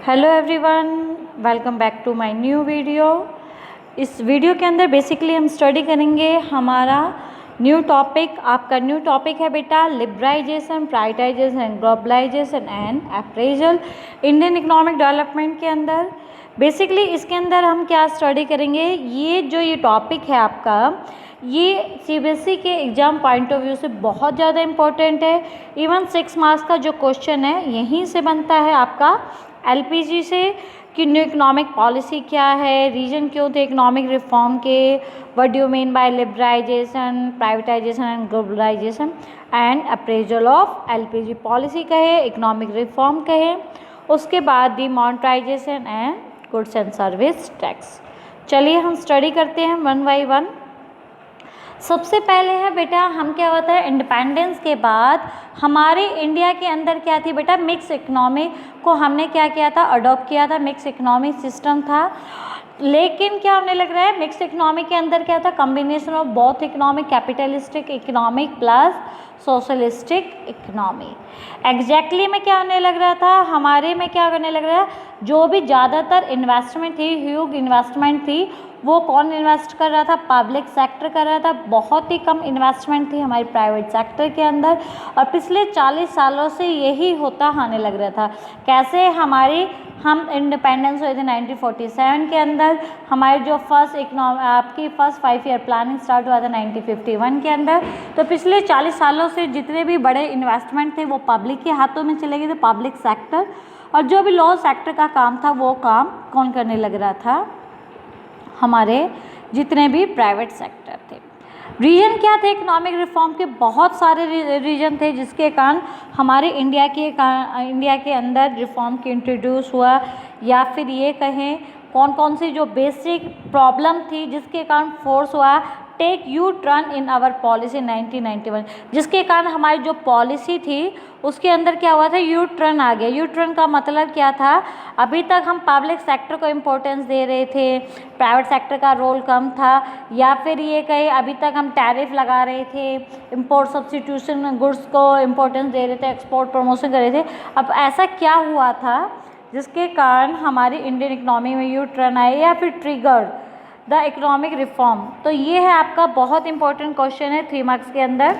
Hello everyone, welcome back to my new video. इस वीडियो के अंदर बेसिकली हम स्टडी करेंगे हमारा न्यू टॉपिक। आपका न्यू टॉपिक है बेटा liberalisation, privatisation and globalisation and appraisal Indian economic development के अंदर। बेसिकली इसके अंदर हम क्या स्टडी करेंगे, ये टॉपिक है आपका, ये सीबीएसई के एग्ज़ाम पॉइंट ऑफ व्यू से बहुत ज़्यादा इम्पोर्टेंट है। इवन 6 मार्क्स का जो क्वेश्चन है यहीं से बनता है आपका एलपीजी से, कि न्यू इकोनॉमिक पॉलिसी क्या है, रीजन क्यों थे इकोनॉमिक रिफॉर्म के, what do you mean by liberalisation, privatisation and globalisation and appraisal of LPG policy कहे, इकोनॉमिक रिफॉर्म कहे, उसके बाद demonetisation and goods and service tax. चलिए हम स्टडी करते हैं वन बाई वन। सबसे पहले है बेटा, हम क्या होता है इंडिपेंडेंस के बाद हमारे इंडिया के अंदर क्या थी बेटा, मिक्स इकोनॉमी को हमने क्या किया था, अडॉप्ट किया था। मिक्स इकोनॉमिक सिस्टम था, लेकिन क्या होने लग रहा है मिक्स इकोनॉमी के अंदर क्या था, combination of both economic, capitalistic economic plus socialistic economy. Exactly में क्या होने लग रहा था, हमारे में क्या करने लग रहा है, जो भी ज़्यादातर इन्वेस्टमेंट थी, ह्यूज इन्वेस्टमेंट थी, वो कौन इन्वेस्ट कर रहा था, पब्लिक सेक्टर कर रहा था। बहुत ही कम इन्वेस्टमेंट थी हमारी प्राइवेट सेक्टर के अंदर, और पिछले 40 सालों से यही होता आने लग रहा था। कैसे हम इंडिपेंडेंस हुए थे 1947 के अंदर, हमारी जो आपकी फर्स्ट 5 ईयर प्लानिंग स्टार्ट हुआ था 1951 के अंदर। तो पिछले 40 सालों से जितने भी बड़े इन्वेस्टमेंट थे वो पब्लिक के हाथों में चले गए थे, पब्लिक सेक्टर, और जो भी लॉ सेक्टर का काम था वो काम कौन करने लग रहा था, हमारे जितने भी प्राइवेट सेक्टर थे। रीजन क्या थे इकोनॉमिक रिफॉर्म के, बहुत सारे रीजन थे जिसके कारण हमारे इंडिया के अंदर रिफॉर्म की इंट्रोड्यूस हुआ, या फिर ये कहें कौन कौन सी जो बेसिक प्रॉब्लम थी जिसके कारण फोर्स हुआ take U turn in our policy 1991, जिसके कारण हमारी जो पॉलिसी थी उसके अंदर क्या हुआ था, यू टर्न आ गया। यू टर्न का मतलब क्या था, अभी तक हम पब्लिक सेक्टर को इम्पोर्टेंस दे रहे थे, प्राइवेट सेक्टर का रोल कम था, या फिर ये कहे अभी तक हम टैरिफ लगा रहे थे, इंपोर्ट सब्स्टिट्यूशन गुड्स को इम्पोर्टेंस दे रहे थे, एक्सपोर्ट प्रमोशन कर रहे थे। अब ऐसा क्या हुआ था जिसके कारण हमारी इंडियन इकोनॉमी में यू टर्न आए, या फिर ट्रिगर द इकोनॉमिक रिफॉर्म। तो ये है आपका बहुत इंपॉर्टेंट क्वेश्चन है 3 मार्क्स के अंदर।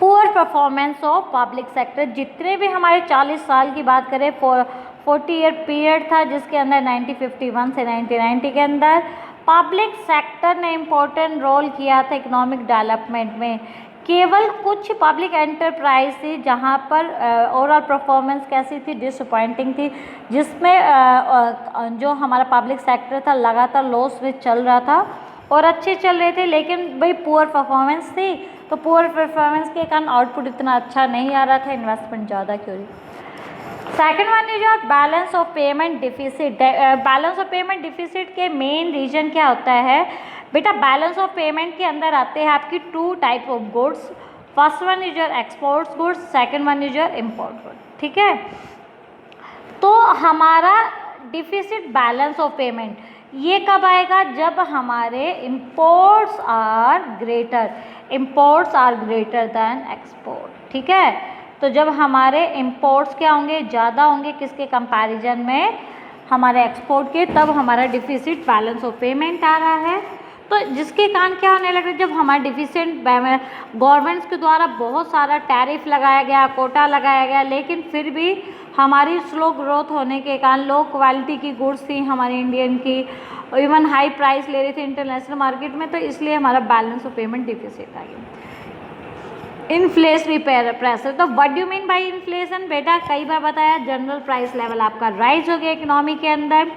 Poor performance of public sector, जितने भी हमारे 40 साल की बात करें, 40 ईयर पीरियड था जिसके अंदर 1951 से 1990 के अंदर पब्लिक सेक्टर ने इम्पोर्टेंट रोल किया था इकोनॉमिक डेवलपमेंट में। केवल कुछ पब्लिक एंटरप्राइज थी जहाँ पर ओवरऑल परफॉर्मेंस कैसी थी, डिसअपॉइंटिंग थी, जिसमें जो हमारा पब्लिक सेक्टर था लगातार लॉस में चल रहा था, और अच्छे चल रहे थे लेकिन भाई पुअर परफॉर्मेंस थी। तो पुअर परफॉर्मेंस के कारण आउटपुट इतना अच्छा नहीं आ रहा था, इन्वेस्टमेंट ज़्यादा क्यों रही। Second one is your balance of payment deficit. Balance of payment deficit के मेन रीजन क्या होता है बेटा, बैलेंस ऑफ पेमेंट के अंदर आते हैं आपकी 2 type of goods. First one is your exports goods, second one is your import goods. ठीक है, तो हमारा डिफिसिट बैलेंस ऑफ पेमेंट ये कब आएगा, जब हमारे imports are greater than export. ठीक है, तो जब हमारे इम्पोर्ट्स क्या होंगे, ज़्यादा होंगे किसके कंपैरिजन में, हमारे एक्सपोर्ट के, तब हमारा डिफिसिट बैलेंस ऑफ पेमेंट आ रहा है। तो जिसके कारण क्या होने लगा, जब हमारा डिफिसिट गवर्नमेंट्स के द्वारा बहुत सारा टैरिफ लगाया गया, कोटा लगाया गया, लेकिन फिर भी हमारी स्लो ग्रोथ होने के कारण लो क्वालिटी की गुड्स थी हमारी इंडियन की, इवन हाई प्राइस ले रही थी इंटरनेशनल मार्केट में, तो इसलिए हमारा बैलेंस ऑफ पेमेंट डिफिसिट आ गया। इन्फ्लेशनरी प्रेशर, तो what do mean by inflation बेटा, कई बार बताया जनरल प्राइस लेवल आपका राइज हो गया इकोनॉमी के अंदर,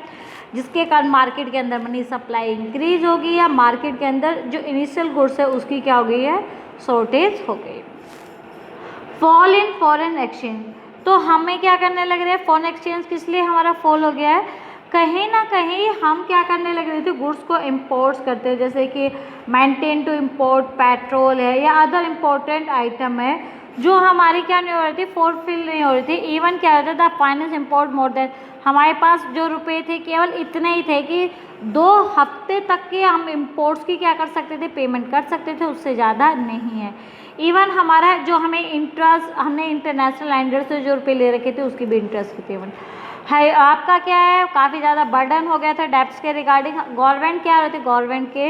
जिसके कारण मार्केट के अंदर मनी सप्लाई इंक्रीज होगी, या मार्केट के अंदर जो इनिशियल गुड्स है उसकी क्या हो गई है, शॉर्टेज हो गई। फॉल इन फॉरेन एक्सचेंज, तो हमें क्या करने लग रहे हैं, फॉरेन एक्सचेंज किस लिए हमारा फॉल हो गया है, कहीं ना कहीं हम क्या करने लग रहे थे, गुड्स को इम्पोर्ट्स करते हैं, जैसे कि मेंटेन टू इम्पोर्ट पेट्रोल है या अदर इम्पोर्टेंट आइटम है, जो हमारी क्या नहीं हो रही थी, फुलफिल नहीं हो रही थी। इवन क्या होता था, फाइनेंस इम्पोर्ट मोर देन, हमारे पास जो रुपए थे केवल इतने ही थे कि 2 हफ्ते तक के हम इम्पोर्ट्स की क्या कर सकते थे, पेमेंट कर सकते थे, उससे ज़्यादा नहीं है। इवन हमारा जो हमें इंटरेस्ट, हमने इंटरनेशनल लैंडर से जो रुपये ले रखे थे उसकी भी इंटरेस्ट की पेमेंट। है आपका क्या है, काफ़ी ज़्यादा बर्डन हो गया था डेब्ट्स के रिगार्डिंग। गवर्नमेंट क्या रहती, गवर्नमेंट के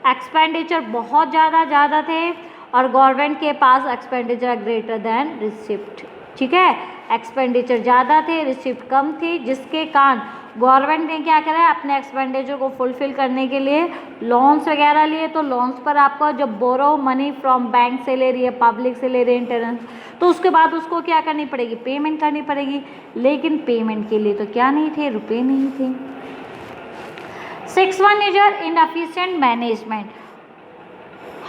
एक्सपेंडिचर बहुत ज़्यादा थे और गवर्नमेंट के पास एक्सपेंडिचर ग्रेटर देन रिसिप्ट, ठीक है, एक्सपेंडिचर ज़्यादा थे, रिसिप्ट कम थी, जिसके कारण गवर्नमेंट ने क्या करा अपने एक्सपेंडिचर को फुलफिल करने के लिए लोन्स वगैरह लिए। तो लोन्स पर आपका जो बोरो मनी फ्रॉम बैंक से ले रही है, पब्लिक से ले रही है, इंटरनेट, तो उसके बाद उसको क्या करनी पड़ेगी, पेमेंट करनी पड़ेगी। लेकिन पेमेंट के लिए तो क्या नहीं थे, रुपए नहीं थे। 6 1 इज इनएफिशिएंट मैनेजमेंट।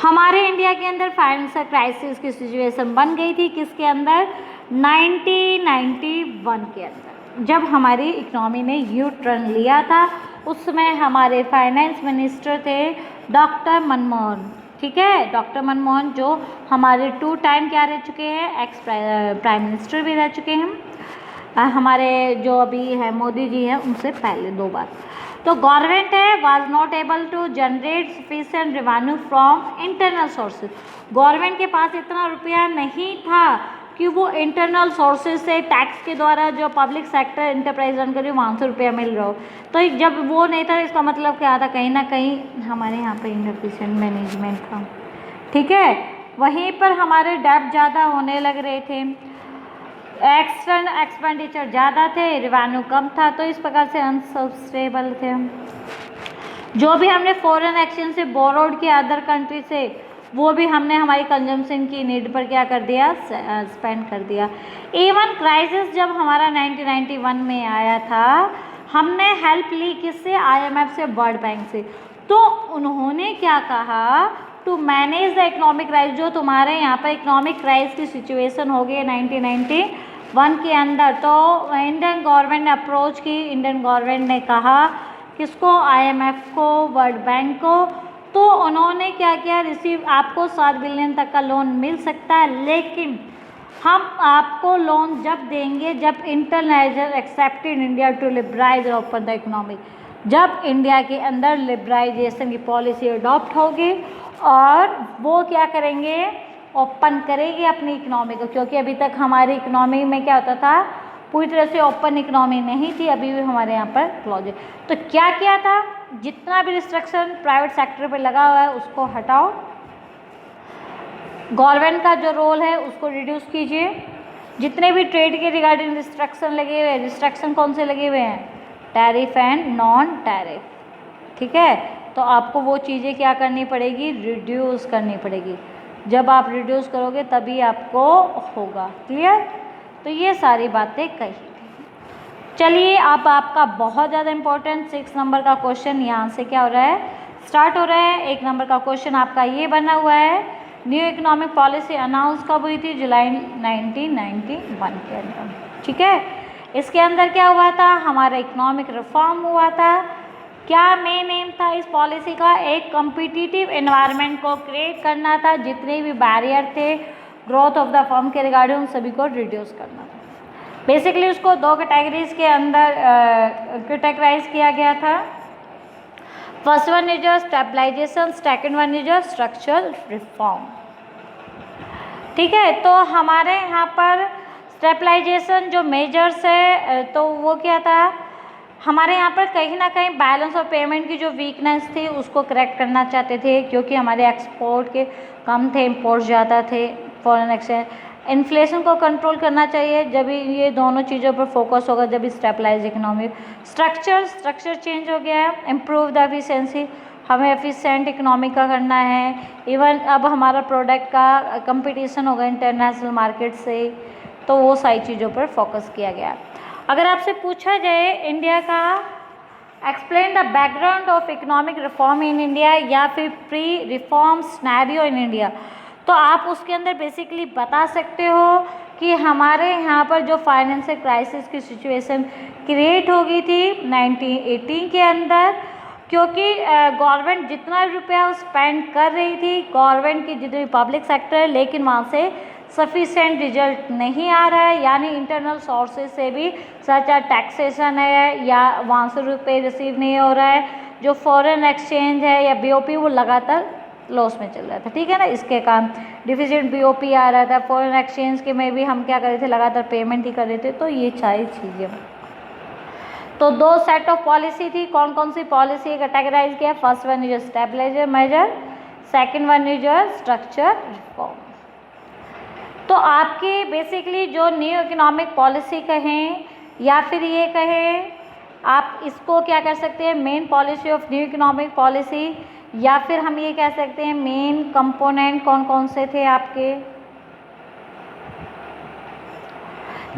हमारे इंडिया के अंदर फाइनेंशियल क्राइसिस की सिचुएशन बन गई थी, किसके अंदर, 1991 के अंदर, जब हमारी इकोनॉमी ने यू टर्न लिया था। उस समय हमारे फाइनेंस मिनिस्टर थे डॉक्टर मनमोहन, ठीक है, डॉक्टर मनमोहन जो हमारे 2 टाइम क्या रह चुके हैं, एक्स प्राइम मिनिस्टर भी रह चुके हैं। हमारे जो अभी है मोदी जी हैं उनसे पहले 2 बार। तो गवर्नमेंट है was not able to generate sufficient revenue from internal sources. Government के पास इतना रुपया नहीं था कि वो इंटरनल सोर्सेज से टैक्स के द्वारा जो पब्लिक सेक्टर इंटरप्राइज रन करी वहाँ से रुपया मिल रहा हो। तो जब वो नहीं था, इसका मतलब क्या था, कहीं ना कहीं हमारे यहाँ पर इनएफिशिएंट मैनेजमेंट था, ठीक है। वहीं पर हमारे डेब्ट ज़्यादा होने लग रहे थे, एक्सटर्नल एक्सपेंडिचर ज़्यादा थे, रेवेन्यू कम था, तो इस प्रकार से अनसस्टेबल थे। जो भी हमने फॉरेन एक्सचेंज से बोरोड किया अदर कंट्री से, वो भी हमने हमारी कंजम्पशन की नीड पर क्या कर दिया, स्पेंड कर दिया। इवन क्राइसिस जब हमारा 1991 में आया था, हमने हेल्प ली किससे, IMF से, वर्ल्ड बैंक से। तो उन्होंने क्या कहा, to manage the economic crisis, जो तुम्हारे यहाँ पर इकोनॉमिक क्राइसिस की सिचुएशन हो गई 1991 के अंदर, तो इंडियन गवर्नमेंट ने अप्रोच की, इंडियन गवर्नमेंट ने कहा किसको, IMF को, वर्ल्ड बैंक को। तो उन्होंने क्या किया, रिसीव आपको 7 बिलियन तक का लोन मिल सकता है, लेकिन हम आपको लोन जब देंगे जब इंटरनेशनल एक्सेप्टेड इंडिया टू लिबराइज और ओपन द इकोनॉमी, जब इंडिया के अंदर लिबराइजेशन की पॉलिसी अडॉप्ट होगी और वो क्या करेंगे, ओपन करेंगे अपनी इकोनॉमी को। क्योंकि अभी तक हमारी इकोनॉमी में क्या होता था, पूरी तरह से ओपन इकोनॉमी नहीं थी, अभी भी हमारे यहाँ पर क्लॉज है। तो क्या किया था, जितना भी रिस्ट्रिक्शन प्राइवेट सेक्टर पे लगा हुआ है उसको हटाओ, गवर्नमेंट का जो रोल है उसको रिड्यूस कीजिए। जितने भी ट्रेड के रिगार्डिंग रिस्ट्रिक्शन लगे हुए हैं, रिस्ट्रिक्शन कौन से लगे हुए हैं, टैरिफ एंड नॉन टैरिफ, ठीक है। तो आपको वो चीज़ें क्या करनी पड़ेगी, रिड्यूस करनी पड़ेगी। जब आप रिड्यूस करोगे तभी आपको होगा, क्लियर। तो ये सारी बातें कही। चलिए अब आपका बहुत ज़्यादा इंपॉर्टेंट 6 नंबर का क्वेश्चन यहाँ से क्या हो रहा है, स्टार्ट हो रहा है। 1 नंबर का क्वेश्चन आपका ये बना हुआ है, न्यू इकोनॉमिक पॉलिसी अनाउंस कब हुई थी, जुलाई 1991 के अंदर, ठीक है। इसके अंदर क्या हुआ था, हमारा इकोनॉमिक रिफॉर्म हुआ था। क्या मेन एम था इस पॉलिसी का, एक कॉम्पिटिटिव एनवायरनमेंट को क्रिएट करना था, जितने भी बैरियर थे ग्रोथ ऑफ द फर्म के रिगार्डिंग उन सभी को रिड्यूस करना था। बेसिकली उसको 2 कैटेगरीज के अंदर कैटेगराइज किया गया था। First one is stabilisation, second one is structural reform, ठीक है। तो हमारे यहाँ पर स्टेबलाइजेशन जो मेजर्स है, तो वो क्या था, हमारे यहाँ पर कहीं ना कहीं बैलेंस और पेमेंट की जो वीकनेस थी उसको करेक्ट करना चाहते थे, क्योंकि हमारे एक्सपोर्ट के कम थे, इम्पोर्ट ज़्यादा थे, फॉरेन एक्सचेंज, इन्फ्लेशन को कंट्रोल करना चाहिए। जब ये दोनों चीज़ों पर फोकस होगा जब स्टेबलाइज इकोनॉमी। स्ट्रक्चर चेंज हो गया है, इम्प्रूव द एफिशिएंसी, हमें एफिशिएंट इकोनॉमी का करना है। इवन अब हमारा प्रोडक्ट का कंपटीशन होगा इंटरनेशनल मार्केट से, तो वो सारी चीज़ों पर फोकस किया गया। अगर आपसे पूछा जाए इंडिया का explain the background of economic reform in India या फिर pre reform scenario in India, तो आप उसके अंदर बेसिकली बता सकते हो कि हमारे यहाँ पर जो फाइनेंशियल क्राइसिस की सिचुएशन क्रिएट हो गई थी 1918 के अंदर, क्योंकि गवर्नमेंट जितना रुपया स्पेंड कर रही थी, गवर्नमेंट की जितनी पब्लिक सेक्टर है, लेकिन वहाँ से सफिशेंट रिजल्ट नहीं आ रहा है, यानी इंटरनल सोर्सेज से भी सच टैक्सेशन है या वहाँ से रुपये रिसीव नहीं हो रहा है। जो फॉरेन एक्सचेंज है या BOP वो लगातार लॉस में चल रहा था, ठीक है ना। इसके कारण डिफिसिट BOP आ रहा था, फॉरेन एक्सचेंज के में भी हम क्या कर रहे थे, लगातार पेमेंट ही कर रहे थे। तो ये सारी चीज़ें तो दो सेट ऑफ पॉलिसी थी, कौन कौन सी पॉलिसी कैटेगराइज किया? First one is stabiliser measure, second one is structure reform. तो आपके बेसिकली जो न्यू इकोनॉमिक पॉलिसी कहें या फिर ये कहें, आप इसको क्या कर सकते हैं, main policy of new economic policy, या फिर हम ये कह सकते हैं मेन कंपोनेंट कौन कौन से थे आपके,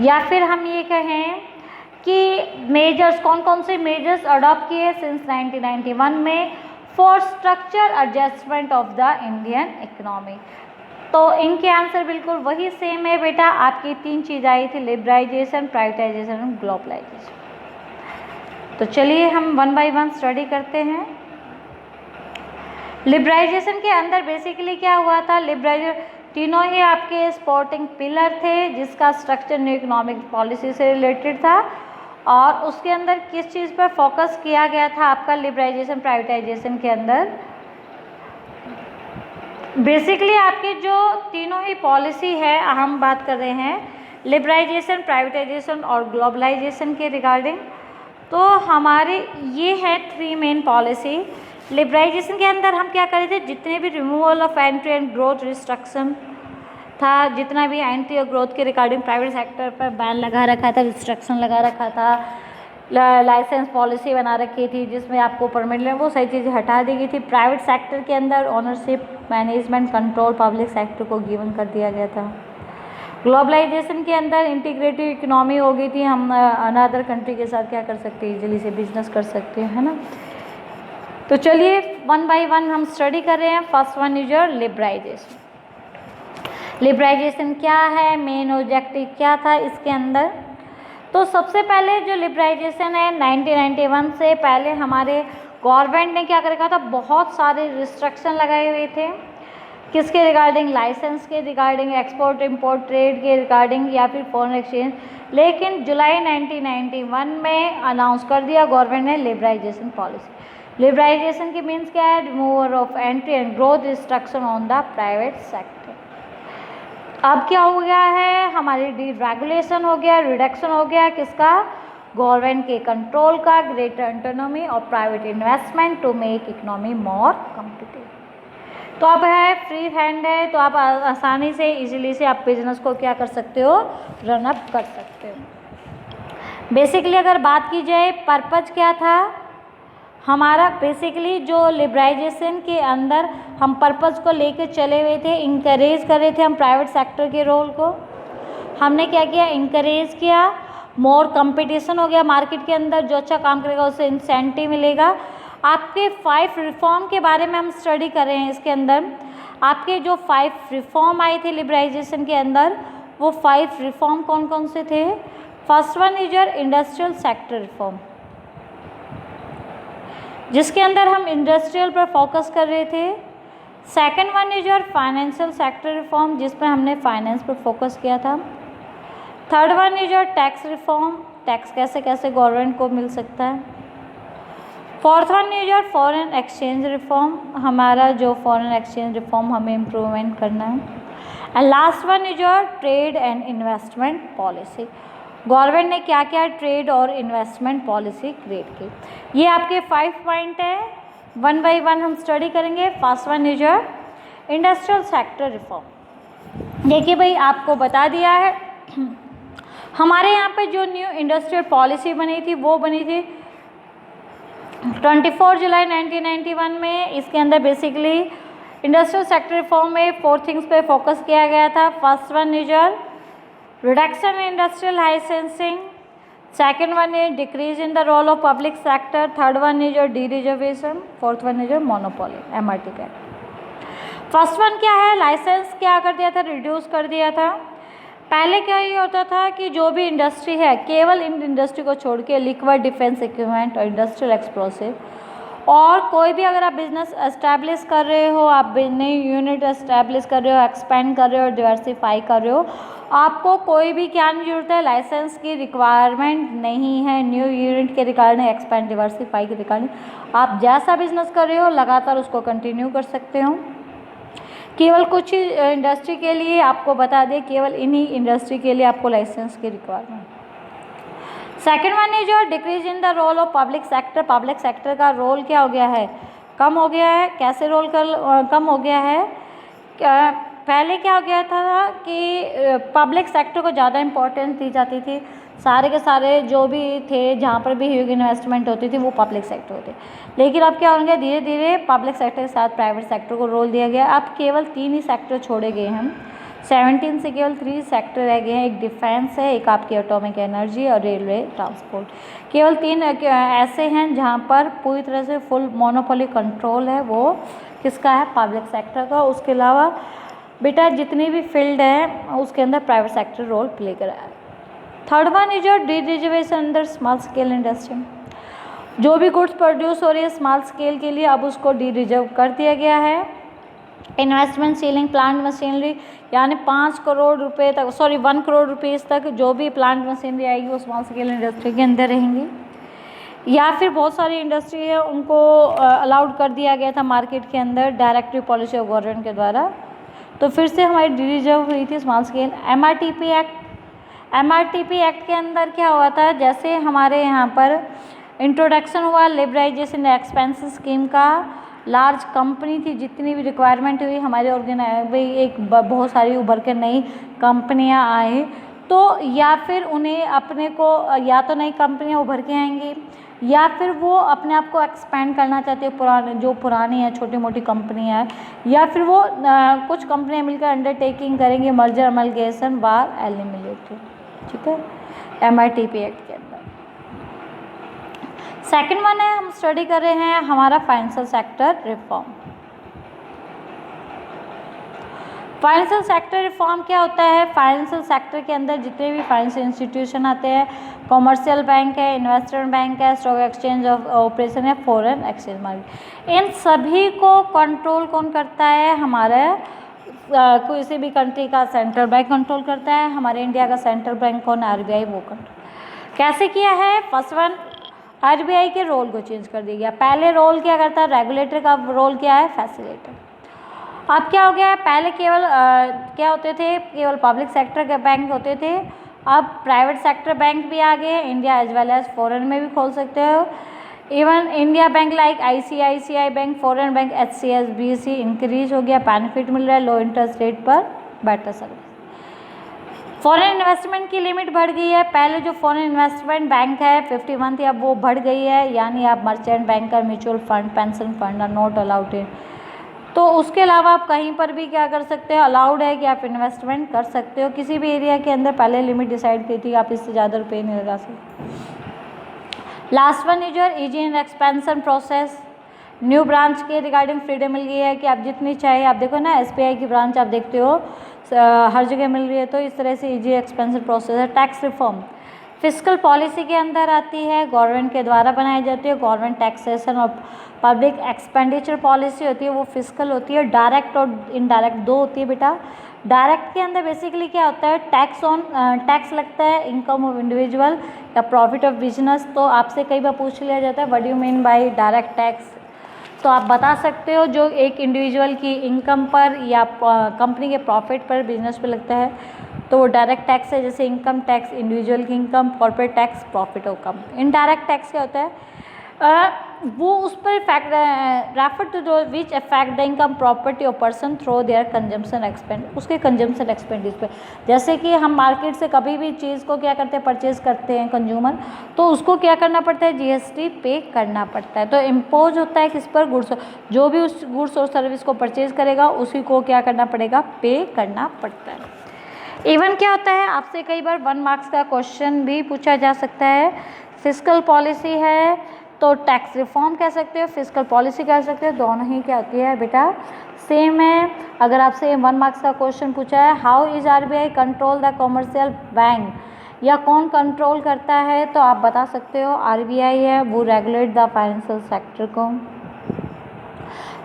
या फिर हम ये कहें कि मेजर्स कौन कौन से मेजर्स अडॉप्ट किए सिंस 1991 में for structure adjustment of the Indian economy. तो इनके आंसर बिल्कुल वही सेम है बेटा, आपकी तीन चीज़ आई थी, लिबरलाइजेशन, प्राइवेटाइजेशन और ग्लोबलाइजेशन। तो चलिए हम वन बाय वन स्टडी करते हैं। लिबरलाइजेशन के अंदर बेसिकली क्या हुआ था, लिबरलाइजेशन तीनों ही आपके सपोर्टिंग पिलर थे जिसका स्ट्रक्चर न्यू इकोनॉमिक पॉलिसी से रिलेटेड था, और उसके अंदर किस चीज़ पर फोकस किया गया था आपका लिबरलाइजेशन प्राइवेटाइजेशन के अंदर। बेसिकली आपके जो तीनों ही पॉलिसी है, हम बात कर रहे हैं लिबरलाइजेशन, प्राइवेटाइजेशन और ग्लोबलाइजेशन के रिगार्डिंग। तो हमारे ये है थ्री मेन पॉलिसी। लिबरलाइजेशन के अंदर हम क्या कर रहे थे, जितने भी removal of entry and growth restriction था, जितना भी एंट्री और ग्रोथ के रिगार्डिंग प्राइवेट सेक्टर पर बैन लगा रखा था, रिस्ट्रिक्शन लगा रखा था, लाइसेंस पॉलिसी बना रखी थी जिसमें आपको परमिट लेना, वो सारी चीज़ें हटा दी गई थी। प्राइवेट सेक्टर के अंदर ownership, management, control public sector को गिवन कर दिया गया था। ग्लोबलाइजेशन के अंदर इंटीग्रेटेड इकोनॉमी हो गई थी, हम अनदर कंट्री के साथ क्या कर सकते हैं, इजीली से बिजनेस कर सकते हैं, है ना। तो चलिए वन बाय वन हम स्टडी कर रहे हैं। First one is your liberalisation. Liberalisation क्या है, मेन ऑब्जेक्टिव क्या था इसके अंदर। तो सबसे पहले जो लिबरलाइजेशन है 1991 से पहले हमारे गवर्नमेंट ने क्या कर रखा था, बहुत सारे रिस्ट्रिक्शन लगाए हुए थे। किसके रिगार्डिंग, लाइसेंस के रिगार्डिंग, एक्सपोर्ट इंपोर्ट ट्रेड के रिगार्डिंग, या फिर फॉरेन एक्सचेंज। लेकिन जुलाई 1991 में अनाउंस कर दिया गवर्नमेंट ने लिबरलाइजेशन पॉलिसी। लिबरलाइजेशन की मीन्स क्या है, removal of entry and growth restriction on the private sector. अब क्या हो गया है, हमारी डीरेगुलेशन हो गया, रिडक्शन हो गया किसका, गवर्नमेंट के कंट्रोल का, ग्रेटर ऑटोनॉमी और private investment to make economy more competitive. तो अब है फ्री हैंड है, तो आप आसानी से इजीली से आप बिजनेस को क्या कर सकते हो, रन अप कर सकते हो। बेसिकली अगर बात की जाए पर्पज क्या था हमारा, बेसिकली जो लिबरलाइजेशन के अंदर हम पर्पज़ को लेकर चले हुए थे, इंकरेज कर रहे थे हम प्राइवेट सेक्टर के रोल को। हमने क्या किया, इंकरेज किया, मोर कंपटीशन हो गया मार्केट के अंदर, जो अच्छा काम करेगा उसे इंसेंटिव मिलेगा। आपके 5 रिफॉर्म के बारे में हम स्टडी कर रहे हैं इसके अंदर। आपके जो 5 रिफॉर्म आए थे लिबरलाइजेशन के अंदर, वो 5 रिफॉर्म कौन कौन से थे। First one is your industrial sector reform, जिसके अंदर हम इंडस्ट्रियल पर फोकस कर रहे थे। Second one is your financial sector reform, जिसमें हमने फाइनेंस पर फोकस किया था। Third one is your tax reform, tax कैसे कैसे गवर्नमेंट को मिल सकता है। Fourth one is your foreign exchange reform, हमारा जो फॉरेन एक्सचेंज रिफॉर्म हमें इम्प्रूवमेंट करना है। And last one is your trade and investment policy, government ने क्या क्या ट्रेड और इन्वेस्टमेंट पॉलिसी क्रिएट की। ये आपके 5 पॉइंट है, वन बाय वन हम स्टडी करेंगे। First one is your industrial sector reform. देखिए भाई आपको बता दिया है हमारे यहाँ पे जो न्यू इंडस्ट्रियल पॉलिसी बनी थी वो बनी थी 24 जुलाई 1991 में। इसके अंदर बेसिकली इंडस्ट्रियल सेक्टर रिफॉर्म में 4 थिंग्स पे फोकस किया गया था। First one is your reduction in industrial licensing, second one is decrease in the role of public sector, third one is your deregulation, fourth one is your monopoly MRT का। First one क्या है, licence क्या कर दिया था, reduce कर दिया था। पहले क्या ये होता था कि जो भी इंडस्ट्री है, केवल इन इंडस्ट्री को छोड़ के लिक्विड डिफेंस इक्विपमेंट और इंडस्ट्रियल एक्सप्लोसिव, और कोई भी अगर आप बिजनेस एस्टैब्लिश कर रहे हो, आप नई यूनिट एस्टैब्लिश कर रहे हो, एक्सपेंड कर रहे हो, डिवर्सिफाई कर रहे हो, आपको कोई भी क्या नहीं जरूरत है, लाइसेंस की रिक्वायरमेंट नहीं है। न्यू यूनिट के रिगार्डिंग, एक्सपेंड डिवर्सिफाई के रिगार्डिंग आप जैसा बिजनेस कर रहे हो लगातार उसको कंटिन्यू कर सकते हो। केवल कुछ ही इंडस्ट्री के लिए आपको बता दें, केवल इन्हीं इंडस्ट्री के लिए आपको लाइसेंस की requirement. Second one is your decrease in the role of public sector. Public sector का रोल क्या हो गया है, कम हो गया है। कैसे रोल कम हो गया है, पहले क्या हो गया था कि पब्लिक सेक्टर को ज़्यादा इम्पोर्टेंस दी जाती थी, सारे के सारे जो भी थे जहाँ पर भी ह्यूज इन्वेस्टमेंट होती थी वो पब्लिक सेक्टर होते। लेकिन अब क्या होंगे, धीरे धीरे पब्लिक सेक्टर के साथ प्राइवेट सेक्टर को रोल दिया गया। अब केवल 3 ही सेक्टर छोड़े गए हैं, 17 से केवल 3 सेक्टर रह गए हैं। एक डिफेंस है, एक आपकी एटॉमिक एनर्जी और रेलवे ट्रांसपोर्ट। केवल 3 ऐसे हैं जहाँ पर पूरी तरह से फुल मोनोपोली कंट्रोल है, वो किसका है, पब्लिक सेक्टर का। उसके अलावा बेटा जितनी भी फील्ड है उसके अंदर प्राइवेट सेक्टर रोल प्ले कर रहा है। Third one is your D-reservation under small scale industry. जो भी गुड्स प्रोड्यूस हो रही है स्मॉल स्केल के लिए अब उसको डी-रिजर्व कर दिया गया है। इन्वेस्टमेंट सीलिंग प्लांट मशीनरी, यानी 5 करोड़ रुपए तक, 1 करोड़ रुपीज़ तक जो भी प्लांट मशीनरी आएगी वो स्मॉल स्केल इंडस्ट्री के अंदर रहेंगी। या फिर बहुत सारी इंडस्ट्री है उनको अलाउड कर दिया गया था मार्केट के अंदर डायरेक्टिव पॉलिसी ऑफ गवर्नमेंट के द्वारा। तो फिर से हमारी डी-रिजर्व हुई थी स्मॉल स्केल। एमआरटीपी एक्ट के अंदर क्या हुआ था, जैसे हमारे यहाँ पर इंट्रोडक्शन हुआ लिबराइजेशन एक्सपेंस स्कीम का, लार्ज कंपनी थी जितनी भी रिक्वायरमेंट हुई हमारे एक बहुत सारी उभर के नई कंपनियाँ आए, तो या फिर उन्हें अपने को या तो नई कंपनियाँ उभर के आएंगी या फिर वो अपने आप को एक्सपेंड करना चाहते हैं, जो पुरानी है छोटी मोटी कंपनियाँ हैं, या फिर वो कुछ कंपनियाँ मिलकर अंडरटेकिंग करेंगे मर्जर अमलगेशन बार एलिमिनेटेड, ठीक है, एमआरटीपी एक्ट के अंदर। सेकंड वन है, हम स्टडी कर रहे हैं हमारा financial sector reform. Financial sector reform क्या होता है, फाइनेंशियल सेक्टर के अंदर जितने भी फाइनेंशियल इंस्टीट्यूशन आते हैं, कॉमर्शियल बैंक है, इन्वेस्टमेंट बैंक है, स्टॉक एक्सचेंज ऑफ ऑपरेशन है, फॉरेन एक्सचेंज मार्केट, इन सभी को कंट्रोल कौन करता है, हमारे किसी भी कंट्री का सेंट्रल बैंक कंट्रोल करता है। हमारे इंडिया का सेंट्रल बैंक कौन, आरबीआई, वो कंट्रोल कैसे किया है। फर्स्ट वन, आरबीआई के रोल को चेंज कर दिया गया। पहले रोल क्या करता है, रेगुलेटर का रोल क्या है, फैसिलिटेटर। अब क्या हो गया है, पहले केवल क्या होते थे, केवल पब्लिक सेक्टर के बैंक होते थे, अब प्राइवेट सेक्टर बैंक भी आ गए, India as well as foreign में भी खोल सकते हो। Even India bank like ICICI bank, foreign bank HSBC increase हो गया, बेनिफिट मिल रहा है लो इंटरेस्ट रेट पर, बेटर सर्विस। फॉरेन इन्वेस्टमेंट की लिमिट बढ़ गई है, पहले जो फॉरेन इन्वेस्टमेंट बैंक है 51 थी, अब वो बढ़ गई है, यानी आप merchant banker, mutual fund, pension fund are not allowed in. तो उसके अलावा आप कहीं पर भी क्या कर सकते हो, अलाउड है कि आप इन्वेस्टमेंट कर सकते हो किसी भी एरिया के अंदर। पहले लिमिट डिसाइड की थी, आप इससे ज़्यादा रुपये नहीं लगा सकते। Last one is your easy in expansion process. New branch के रिगार्डिंग फ्रीडम मिल गई है कि आप जितनी चाहे, आप देखो ना एसबीआई की ब्रांच आप देखते हो हर जगह मिल रही है, तो इस तरह से इजी एक्सपेंशन प्रोसेस है। टैक्स रिफॉर्म फिस्कल पॉलिसी के अंदर आती है, गवर्नमेंट के द्वारा बनाई जाती है। गवर्नमेंट टैक्सेशन और पब्लिक एक्सपेंडिचर पॉलिसी होती है, वो फिस्कल होती है। डायरेक्ट और इनडायरेक्ट दो होती है बेटा। डायरेक्ट के अंदर बेसिकली क्या होता है, टैक्स लगता है इनकम ऑफ इंडिविजुअल या प्रॉफिट ऑफ बिजनेस। तो आपसे कई बार पूछ लिया जाता है what do you mean bye direct tax, तो आप बता सकते हो जो एक इंडिविजुअल की इनकम पर या कंपनी के प्रॉफिट पर, बिजनेस पे लगता है, तो वो डायरेक्ट टैक्स है। जैसे इनकम टैक्स इंडिविजुअल की income, corporate tax profit of company. Indirect tax क्या होता है, वो उस पर रेफर टू दो which affect the income property of person through their consumption expand, उसके कंजम्पशन एक्सपेंडिचर पे। जैसे कि हम मार्केट से कभी भी चीज़ को क्या करते हैं, परचेज करते हैं कंज्यूमर, तो उसको क्या करना पड़ता है, जीएसटी पे करना पड़ता है। तो इम्पोज होता है किस पर, गुड्स, जो भी उस गुड्स और सर्विस को परचेज करेगा उसी को क्या करना पड़ेगा, पे करना पड़ता है। इवन क्या होता है, आपसे कई बार 1 मार्क्स का क्वेश्चन भी पूछा जा सकता है। फिस्कल पॉलिसी है तो टैक्स रिफॉर्म कह सकते हो, फिस्कल पॉलिसी कह सकते हो, दोनों ही क्या होती है बेटा, सेम है। अगर आपसे 1 मार्क्स का क्वेश्चन पूछा है how is RBI control the commercial bank, या कौन कंट्रोल करता है, तो आप बता सकते हो आरबीआई है, वो रेगुलेट द फाइनेंशियल सेक्टर को।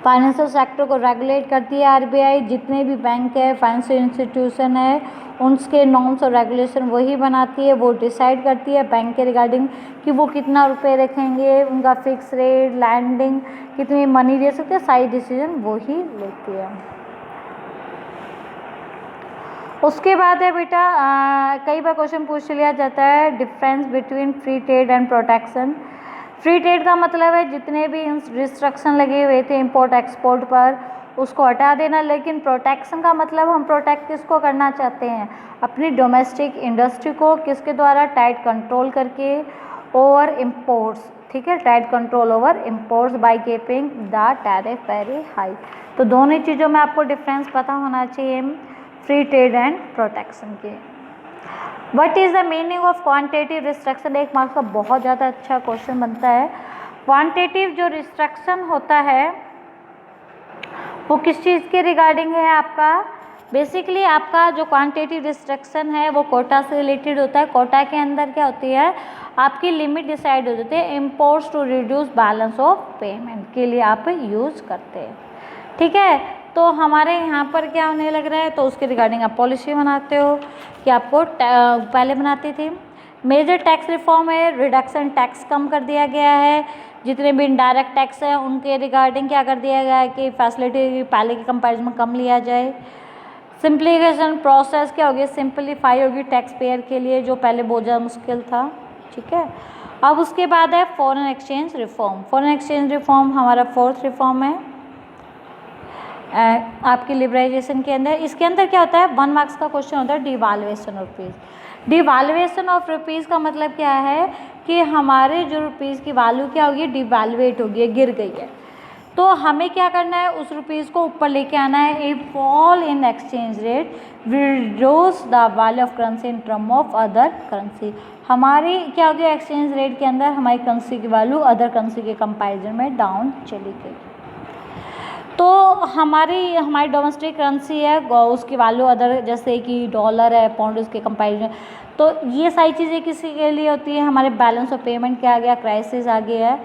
फाइनेंशियल सेक्टर को रेगुलेट करती है आरबीआई। जितने भी बैंक है, फाइनेंशियल इंस्टीट्यूशन है, उनके नॉर्म्स और रेगुलेशन वही बनाती है, वो डिसाइड करती है बैंक के रिगार्डिंग कि वो कितना रुपए रखेंगे, उनका फिक्स रेट, लैंडिंग, कितनी मनी दे सकते हैं, सारी डिसीजन वही लेती है। उसके बाद है बेटा कई बार क्वेश्चन पूछ लिया जाता है difference between free trade and protection. Free trade का मतलब है जितने भी रिस्ट्रिक्शन लगे हुए थे इंपोर्ट एक्सपोर्ट पर उसको हटा देना, लेकिन प्रोटेक्शन का मतलब हम प्रोटेक्ट किसको करना चाहते हैं, अपनी डोमेस्टिक इंडस्ट्री को, किसके द्वारा, टाइट कंट्रोल करके ओवर इम्पोर्ट्स, ठीक है, tight control over imports by keeping the tariff very high. तो दोनों चीज़ों में आपको डिफरेंस पता होना चाहिए फ्री ट्रेड एंड प्रोटेक्शन के। What is the meaning of quantitative restriction, एक मार्क्स का बहुत ज़्यादा अच्छा क्वेश्चन बनता है। क्वांटिटेटिव जो रिस्ट्रिक्शन होता है वो किस चीज़ के रिगार्डिंग है आपका, बेसिकली आपका जो क्वांटिटेटिव रिस्ट्रिक्शन है वो कोटा से रिलेटेड होता है। कोटा के अंदर क्या होती है, आपकी लिमिट डिसाइड हो जाती है, imports to reduce balance of payment के लिए आप यूज़ करते हैं, ठीक है। तो हमारे यहाँ पर क्या होने लग रहा है, तो उसके रिगार्डिंग आप पॉलिसी बनाते हो कि आपको पहले बनाते थे। मेजर टैक्स रिफॉर्म है, रिडक्शन टैक्स कम कर दिया गया है, जितने भी इनडायरेक्ट टैक्स हैं उनके रिगार्डिंग क्या कर दिया गया है कि फैसिलिटी पहले के कंपैरिजन में कम लिया जाए। सिंप्लीफिकेशन प्रोसेस क्या होगी, सिंप्लीफाई होगी टैक्स पेयर के लिए जो पहले बहुत ज़्यादा मुश्किल था, ठीक है। अब उसके बाद है foreign exchange reform. Foreign exchange reform हमारा फोर्थ रिफॉर्म है आपकी लिबराइजेशन के अंदर। इसके अंदर क्या होता है, 1 मार्क्स का क्वेश्चन होता है डिवाल्युएशन ऑफ रुपीज़। डिवाल्युएशन ऑफ रुपीज़ का मतलब क्या है कि हमारे जो रुपीज़ की वैल्यू क्या होगी, डिवैल्यूएट होगी, गिर गई है। तो हमें क्या करना है, उस रुपीज़ को ऊपर लेके आना है। A fall in exchange rate reduce the value of currency in term of other currency. हमारी क्या हो गया, एक्सचेंज रेट के अंदर हमारी करेंसी की वैल्यू अदर करेंसी के कंपैरिजन में डाउन चली गई। तो हमारी डोमेस्टिक करेंसी है उसकी वैल्यू अदर जैसे कि डॉलर है, पाउंड, उसके कंपैरिजन। तो ये सारी चीज़ें किसी के लिए होती है, हमारे बैलेंस ऑफ पेमेंट क्या आ गया, क्राइसिस आ गया है।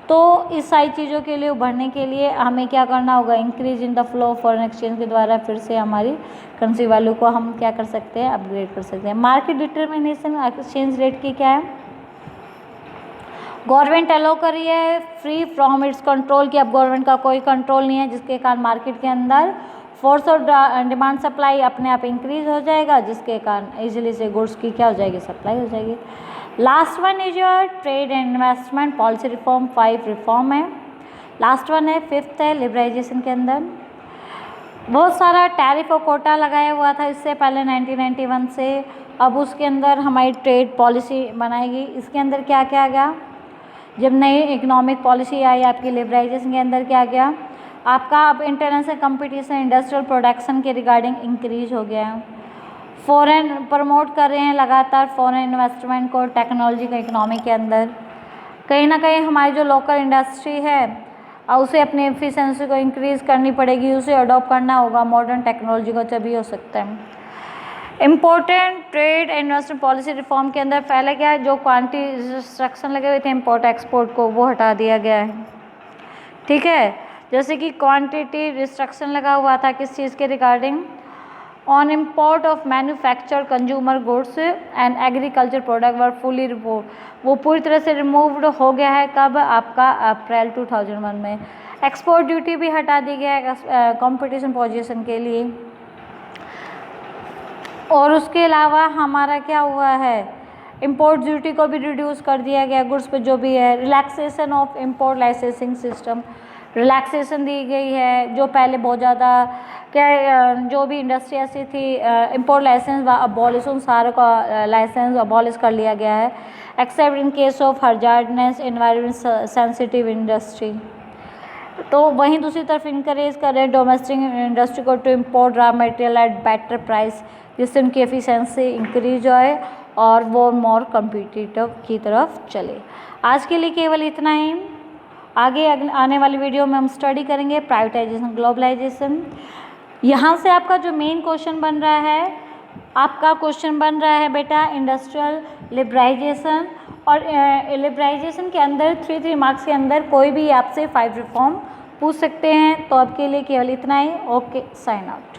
तो इस सारी चीज़ों के लिए उभरने के लिए हमें क्या करना होगा, increase in the flow of foreign exchange के द्वारा फिर से हमारी करेंसी वैल्यू को हम क्या कर सकते हैं, अपग्रेड कर सकते हैं। मार्केट डिटर्मिनेशन एक्सचेंज रेट की क्या है, गवर्नमेंट अलाउ कर रही है फ्री फ्रॉम इट्स कंट्रोल, कि अब गवर्नमेंट का कोई कंट्रोल नहीं है, जिसके कारण मार्केट के अंदर फोर्स ऑफ डिमांड सप्लाई अपने आप इंक्रीज हो जाएगा, जिसके कारण इजीली से गुड्स की क्या हो जाएगी, सप्लाई हो जाएगी। Last one is your trade and investment policy reform, 5 reform है। लास्ट वन है 5th है लिबराइजेशन के अंदर। बहुत सारा टैरिफ और कोटा लगाया हुआ था इससे पहले 1991 से, अब उसके अंदर हमारी ट्रेड पॉलिसी बनाएगी। इसके अंदर क्या क्या गया, जब नई इकोनॉमिक पॉलिसी आई आपकी लिबराइजेशन के अंदर क्या गया, आपका अब इंटरनेशनल कंपटीशन इंडस्ट्रियल प्रोडक्शन के रिगार्डिंग इंक्रीज हो गया है। फॉरेन प्रमोट कर रहे हैं लगातार फॉरेन इन्वेस्टमेंट को टेक्नोलॉजी का इकोनॉमी के अंदर। कहीं ना कहीं हमारी जो लोकल इंडस्ट्री है उसे अपनी एफिशिएंसी को इंक्रीज़ करनी पड़ेगी, उसे अडॉप्ट करना होगा मॉडर्न टेक्नोलॉजी को, तभी हो सकता है। Important trade and investment policy reform के अंदर पहले क्या है, जो क्वांटिटी रिस्ट्रिक्शन लगे हुए थे इम्पोर्ट एक्सपोर्ट को, वो हटा दिया गया है, ठीक है। जैसे कि क्वांटिटी रिस्ट्रिक्शन लगा हुआ था किस चीज़ के regarding, on import of manufacture consumer goods and agriculture product were fully remove, वो पूरी तरह से रिमूव्ड हो गया है। कब, आपका अप्रैल 2001 में। एक्सपोर्ट ड्यूटी भी हटा दी गया है कंपटीशन पोजीशन के लिए। और उसके अलावा हमारा क्या हुआ है, इंपोर्ट ड्यूटी को भी रिड्यूस कर दिया गया गुड्स पे जो भी है। Relaxation of import licensing system, relaxation दी गई है। जो पहले बहुत ज़्यादा क्या जो भी इंडस्ट्री ऐसी थी इंपोर्ट लाइसेंस अबॉलिश, उन सारों का लाइसेंस अबॉलिश कर लिया गया है, except in case of hazardous environment sensitive industry. तो वहीं दूसरी तरफ इनकरेज कर रहे हैं डोमेस्टिक इंडस्ट्री को to import raw material at better price, जिससे उनकी एफिशिएंसी इंक्रीज होए और वो मोर कम्पिटिटिव की तरफ चले। आज के लिए केवल इतना ही। आगे आने वाली वीडियो में हम स्टडी करेंगे प्राइवेटाइजेशन ग्लोबलाइजेशन। यहाँ से आपका जो मेन क्वेश्चन बन रहा है, आपका क्वेश्चन बन रहा है बेटा इंडस्ट्रियल लिबराइजेशन, और लिबराइजेशन के अंदर 3 मार्क्स के अंदर कोई भी आपसे 5 रिफॉर्म पूछ सकते हैं। तो अब के लिए केवल इतना ही। Okay, sign out.